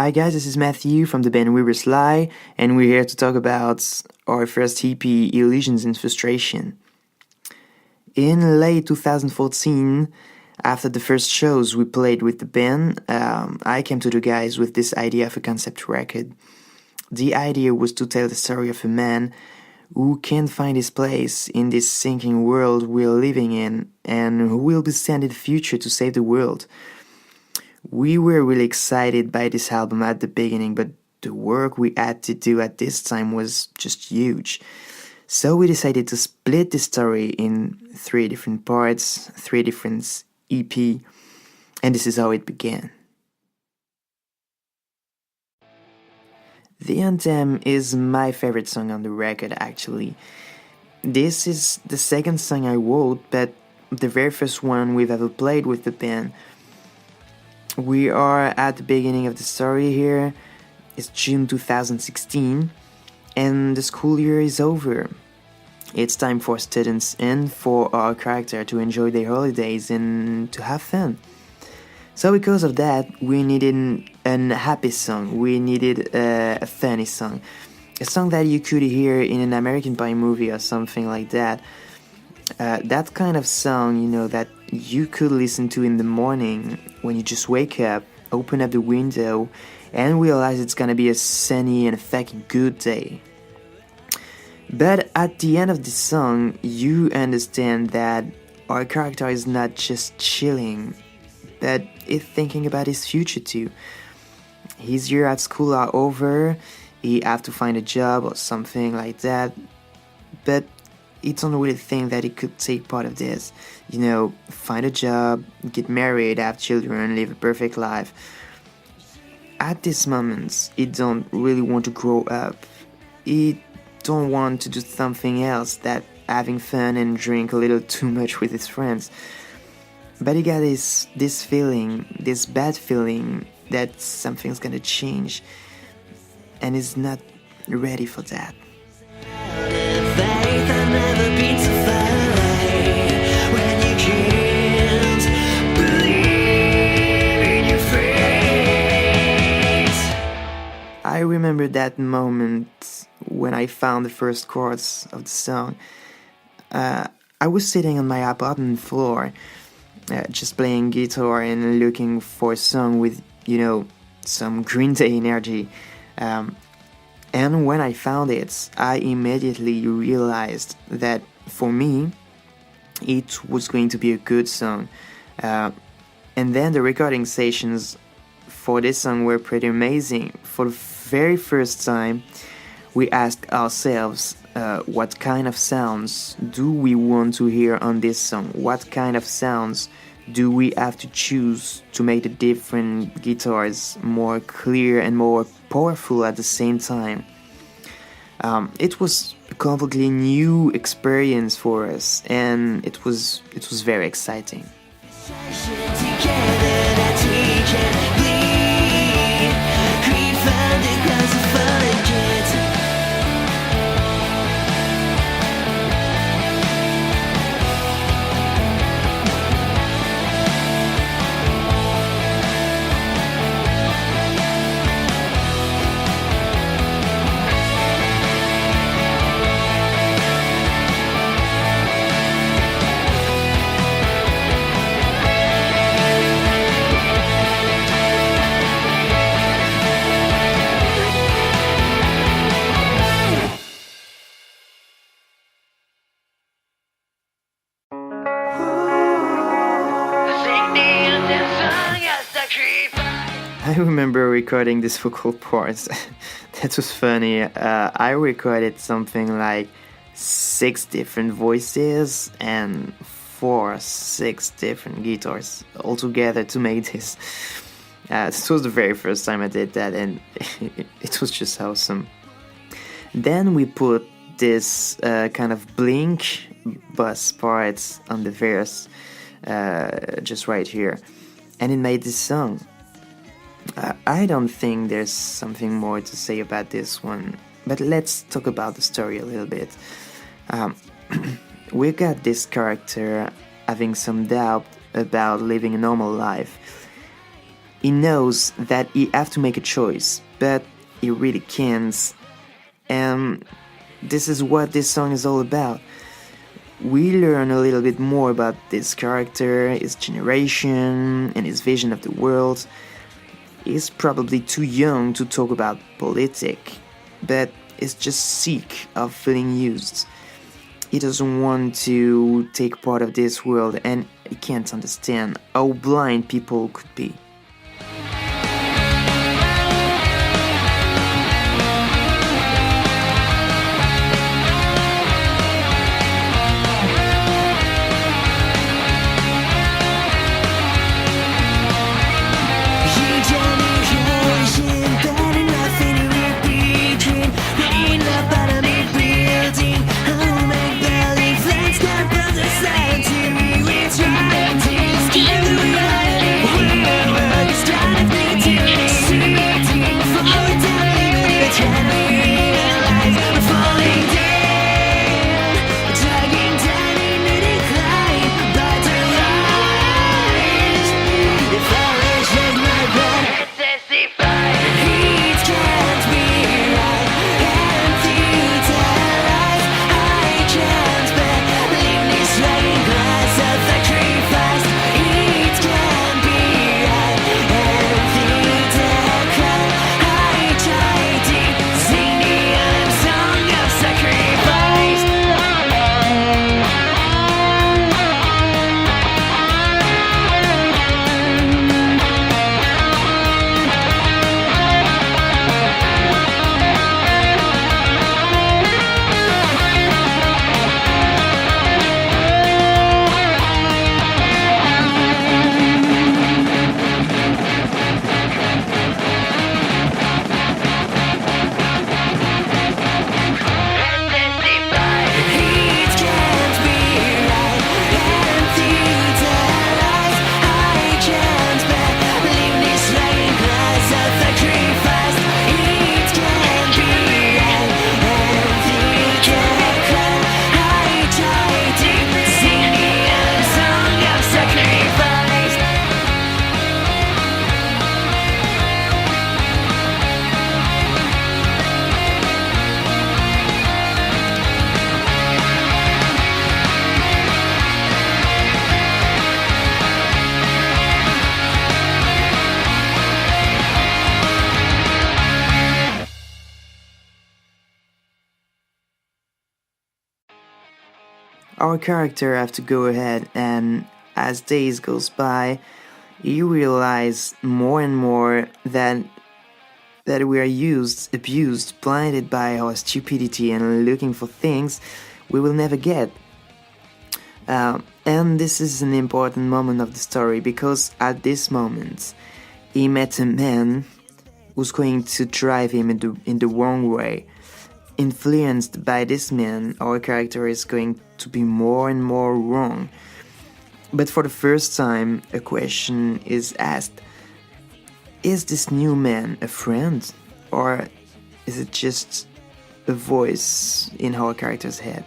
Hi guys, this is Matthew from the band We Were Sly, and we're here to talk about our first EP, Illusions and Frustration. In late 2014, after the first shows we played with the band, I came to the guys with this idea of a concept record. The idea was to tell the story of a man who can't find his place in this sinking world we're living in, and who will be sent in the future to save the world. We were really excited by this album at the beginning, but the work we had to do at this time was just huge. So we decided to split the story in 3 different parts, 3 different EP, and this is how it began. The Anthem is my favorite song on the record, actually. This is the second song I wrote, but the very first one we've ever played with the band. We are at the beginning of the story here. It's June 2016, and the school year is over. It's time for students and for our character to enjoy their holidays and to have fun. So because of that, we needed a happy song. We needed a funny song. A song that you could hear in an American Pie movie or something like that. That kind of song, that you could listen to in the morning when you just wake up, open up the window, and realize it's gonna be a sunny and a fucking good day. But at the end of the song, you understand that our character is not just chilling, but is thinking about his future too. His year at school are over, he have to find a job or something like that, but he don't really think that he could take part of this. Find a job, get married, have children, live a perfect life. At this moment, he don't really want to grow up. He don't want to do something else than having fun and drink a little too much with his friends. But he got this feeling, this bad feeling that something's gonna change, and he's not ready for that. I remember that moment when I found the first chords of the song. I was sitting on my apartment floor, just playing guitar and looking for a song with, some Green Day energy. And when I found it, I immediately realized that for me, it was going to be a good song. And then the recording sessions for this song were pretty amazing. For the very first time, we asked ourselves, what kind of sounds do we want to hear on this song? What kind of sounds do we have to choose to make the different guitars more clear and more powerful at the same time? It was a completely new experience for us, and it was very exciting. I remember recording this vocal parts. That was funny. I recorded something like 6 different voices and 6 different guitars all together to make this. This was the very first time I did that, and it was just awesome. Then we put this kind of blink bass parts on the verse, just right here, and it made this song. I don't think there's something more to say about this one, but let's talk about the story a little bit. We got this character having some doubt about living a normal life. He knows that he have to make a choice, but he really can't. And this is what this song is all about. We learn a little bit more about this character, his generation, and his vision of the world. He's probably too young to talk about politics, but is just sick of feeling used. He doesn't want to take part of this world, and he can't understand how blind people could be. Our character have to go ahead, and as days goes by, you realize more and more that we are used, abused, blinded by our stupidity and looking for things we will never get. And this is an important moment of the story, because at this moment he met a man who's going to drive him in the wrong way. Influenced by this man, our character is going to be more and more wrong. But for the first time, a question is asked: is this new man a friend, or is it just a voice in our character's head?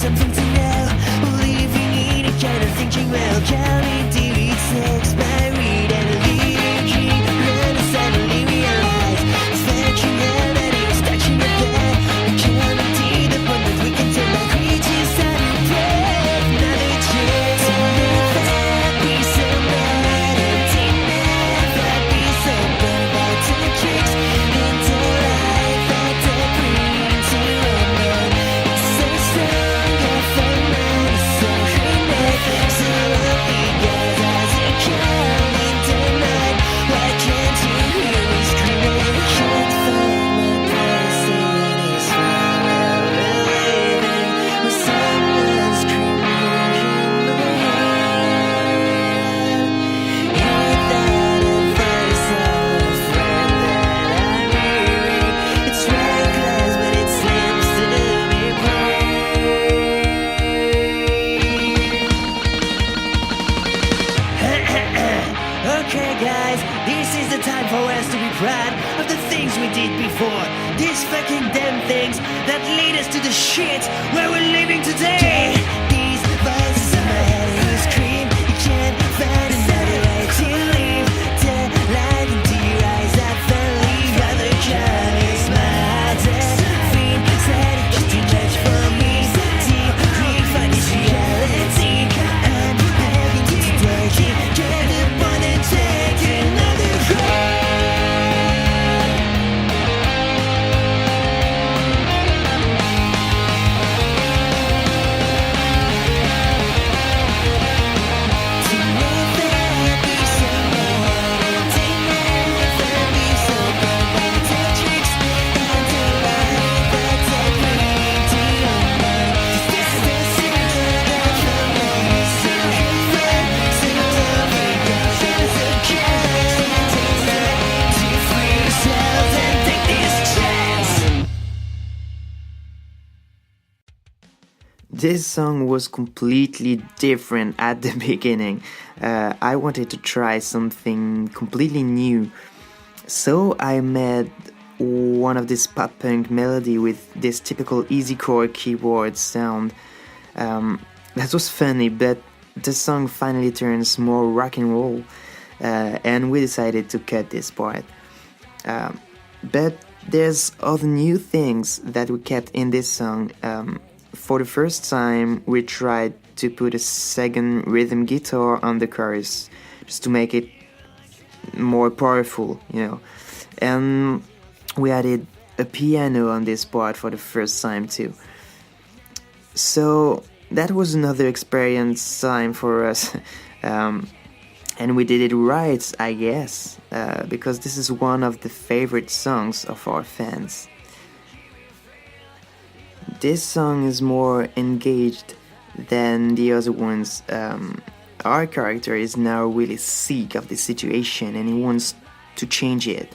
Something to know, believing in a kind of thinking well, shit before. These fucking damn things that lead us to the shit where we're living today. These voices in my head who scream, you can't find another way to leave. The light into your eyes, I believe you're the colors. My heart's a fiend, said it's too much for me. Deep grief for this reality. I'm begging you to take it, get up on and take another call. This song was completely different at the beginning. I wanted to try something completely new. So I made one of this pop punk melody with this typical easy chord keyboard sound. That was funny, but the song finally turns more rock and roll, and we decided to cut this part. But there's other new things that we kept in this song. For the first time, we tried to put a second rhythm guitar on the chorus, just to make it more powerful, you know. And we added a piano on this part for the first time too. So that was another experience time for us. And we did it right, I guess, because this is one of the favorite songs of our fans. This song is more engaged than the other ones. Our character is now really sick of the situation and he wants to change it.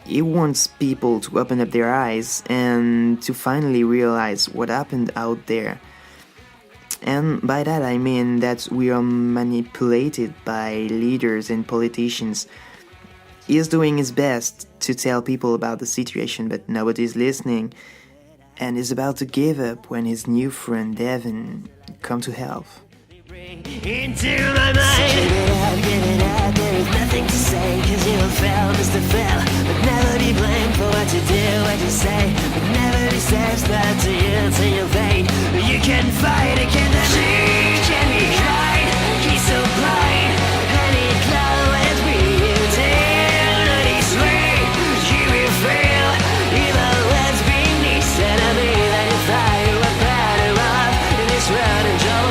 He wants people to open up their eyes and to finally realize what happened out there. And by that I mean that we are manipulated by leaders and politicians. He is doing his best to tell people about the situation, but nobody's listening, and is about to give up when his new friend Devin come to help. Into my mind, give it up, there is nothing to say, cause you fell, Mr. Fell, but never be blamed for what you do, what you say, but never be satisfied to yield to your fate. You can fight against the she can be tried, he's so blind, and he clowns me, you tell, and he swear, you will fail, even words beneath enemy that you fight, you are better off in this world and trouble.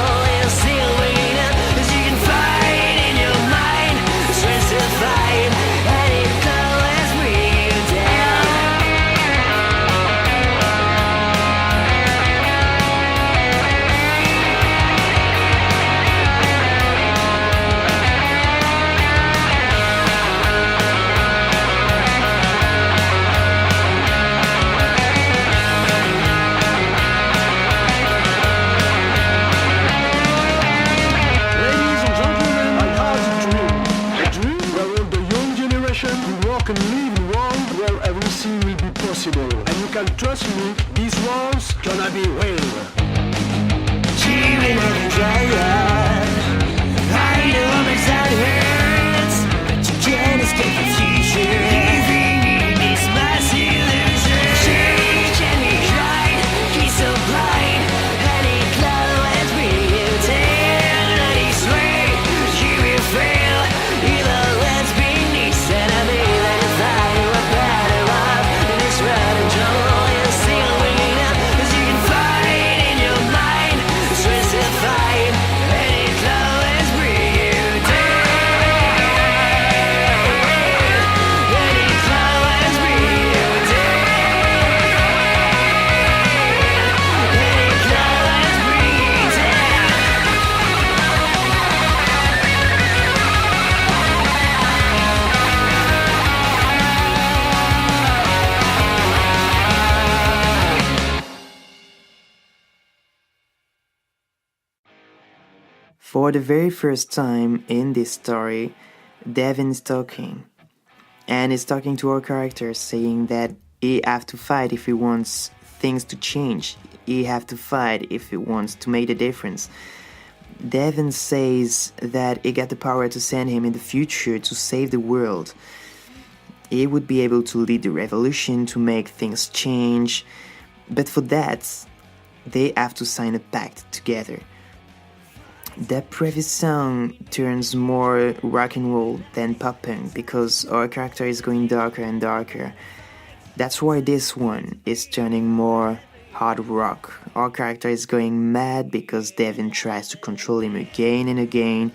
And you can trust me, these walls gonna be real. Cheering on the dry I know my side hurts, but you can't escape the future. Living is my illusion. She can be tried, he's so blind, and he clowns me. You tell, and he swear, you will fail. Even let's be nice, and I mean that if I were better off in this world and trouble, you're still waiting up, 'cause you can fight in your mind. It's worth to fight, and it clowns me. You tell, and it clowns me. You tell, and it clowns me. You tell. For the very first time in this story, Devin's talking. and is talking to our character, saying that he have to fight if he wants things to change. He have to fight if he wants to make a difference. Devin says that he got the power to send him in the future to save the world. He would be able to lead the revolution, to make things change, but for that, they have to sign a pact together. The previous song turns more rock and roll than pop punk because our character is going darker and darker. That's why this one is turning more hard rock. Our character is going mad because Devin tries to control him again and again.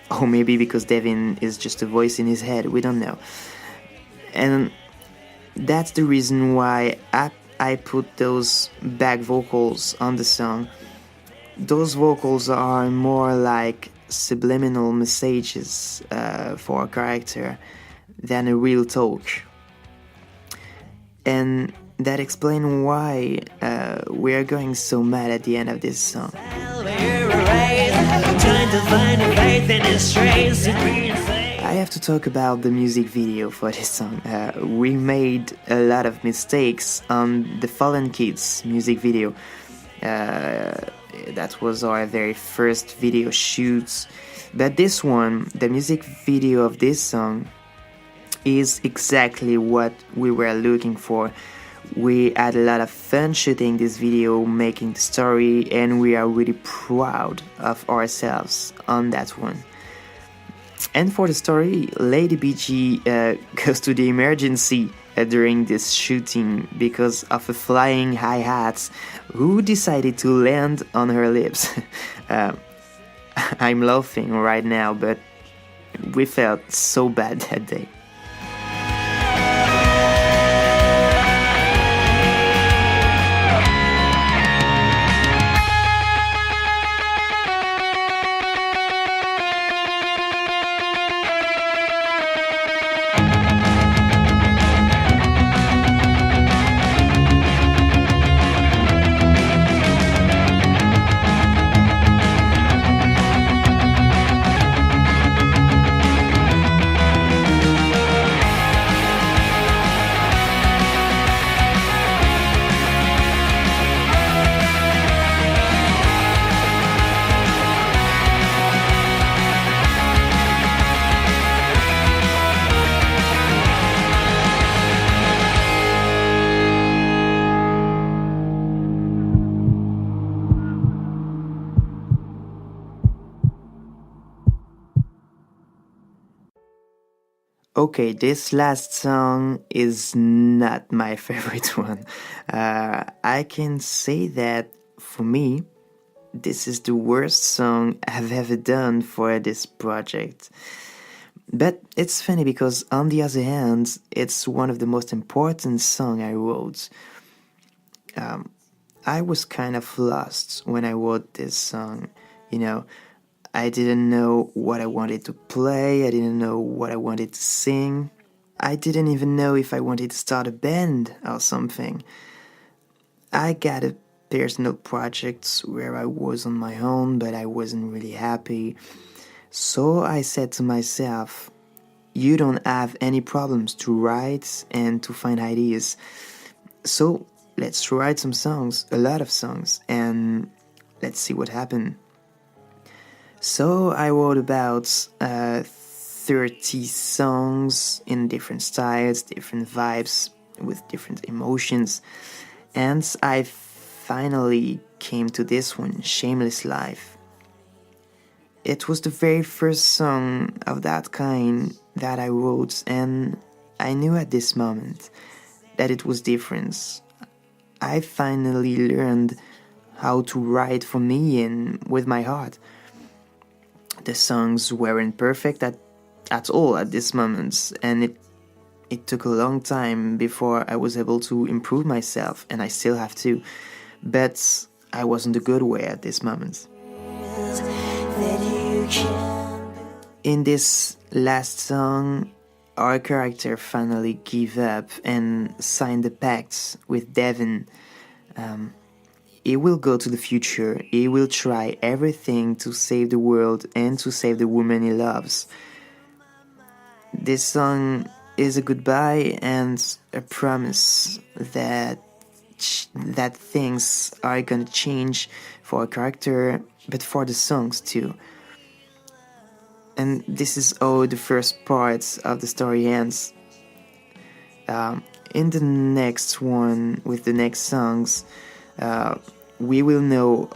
Or maybe because Devin is just a voice in his head, we don't know. And that's the reason why I put those back vocals on the song. Those vocals are more like subliminal messages for our character than a real talk. And that explains why we are going so mad at the end of this song. I have to talk about the music video for this song. We made a lot of mistakes on the Fallen Kids music video. That was our very first video shoot. But this one, the music video of this song, is exactly what we were looking for. We had a lot of fun shooting this video, making the story, and we are really proud of ourselves on that one. And for the story, Lady BG goes to the emergency during this shooting because of a flying hi-hat who decided to land on her lips. I'm laughing right now, but we felt so bad that day. Okay, this last song is not my favorite one. I can say that for me, this is the worst song I've ever done for this project. But it's funny because on the other hand, it's one of the most important songs I wrote. I was kind of lost when I wrote this song, you know. I didn't know what I wanted to play, I didn't know what I wanted to sing. I didn't even know if I wanted to start a band or something. I got a personal project where I was on my own, but I wasn't really happy. So I said to myself, you don't have any problems to write and to find ideas. So let's write some songs, a lot of songs, and let's see what happens. So I wrote about 30 songs in different styles, different vibes, with different emotions. And I finally came to this one, Shameless Life. It was the very first song of that kind that I wrote, and I knew at this moment that it was different. I finally learned how to write for me and with my heart. The songs weren't perfect at all at this moment, and it took a long time before I was able to improve myself, and I still have to, but I wasn't a good way at this moment. In this last song, our character finally gave up and signed a pact with Devin. He will go to the future, he will try everything to save the world and to save the woman he loves. This song is a goodbye and a promise that things are gonna change for a character, but for the songs too. And this is how the first part of the story ends. In the next one, with the next songs, we will know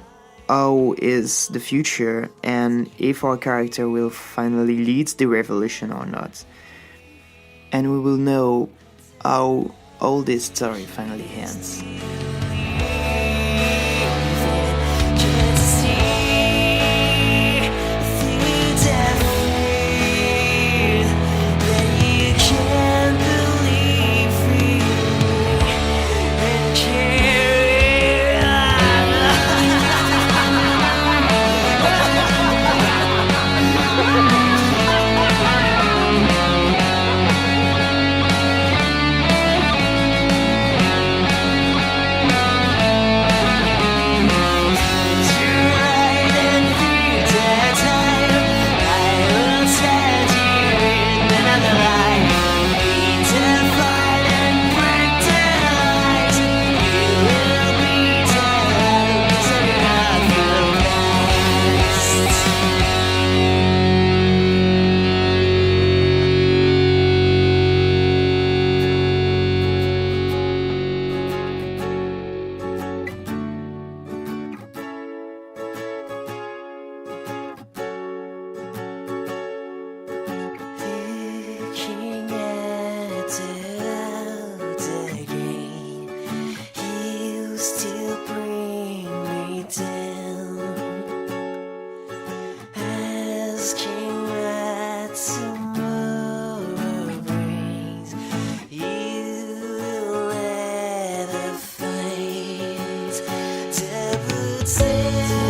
how is the future and if our character will finally lead the revolution or not. And we will know how all this story finally ends. Say